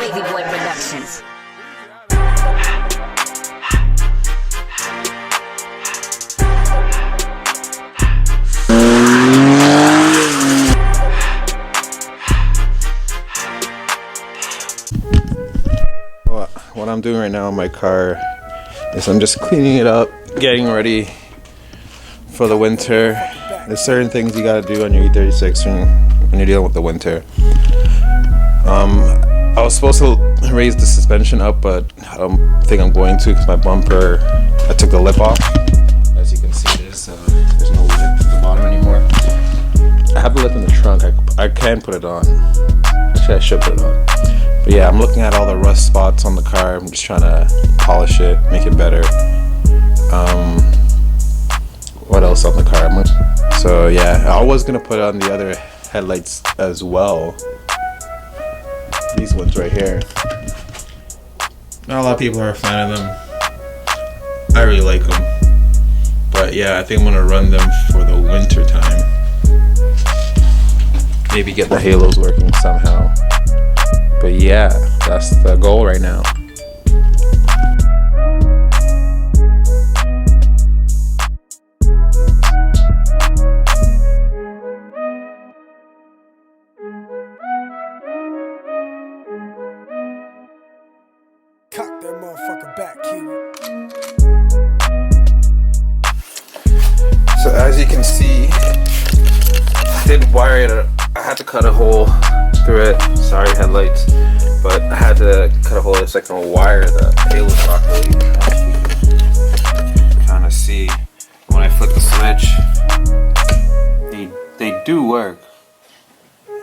Wavy Boy Productions. What I'm doing right now in my car is I'm just cleaning it up, getting ready for the winter. There's certain things you gotta do on your E36 when you're dealing with the winter. I was supposed to raise the suspension up, but I don't think I'm going to because my bumper, I took the lip off. As you can see, there's no lip at the bottom anymore. I have the lip in the trunk. I can put it on. Actually, I should put it on. But yeah, I'm looking at all the rust spots on the car. I'm just trying to polish it, make it better. What else on the car? So yeah, I was gonna put on the other headlights as well. These ones right here. Not a lot of people are a fan of them. I really like them. But yeah, I think I'm gonna run them for the winter time. Maybe get the halos working somehow. But yeah, that's the goal right now. Cock that motherfucker back, Kiwi. So as you can see, I did wire it. I had to cut a hole through it. Sorry, headlights, but I had to cut a hole so I can wire the halo properly. Trying to see when I flip the switch, they do work.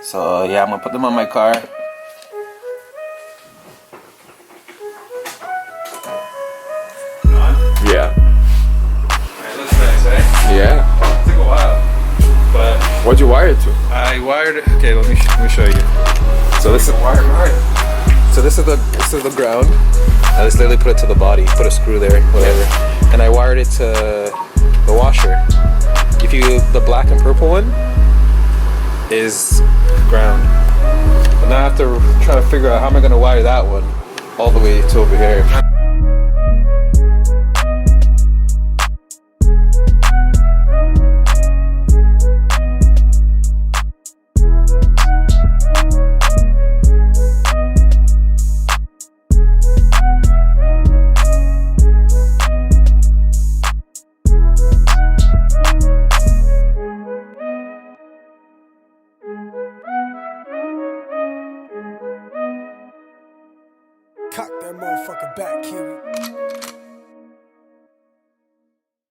So yeah, I'm gonna put them on my car. Yeah. It looks nice, eh? Yeah. It took a while, but what'd you wire it to? I wired it. Okay, let me show you. So this is So this is the ground. I just literally put it to the body, put a screw there, whatever, and I wired it to the washer. The black and purple one is ground, and now I have to try to figure out how am I gonna wire that one all the way to over here. Cock that motherfucker back, Kiwi.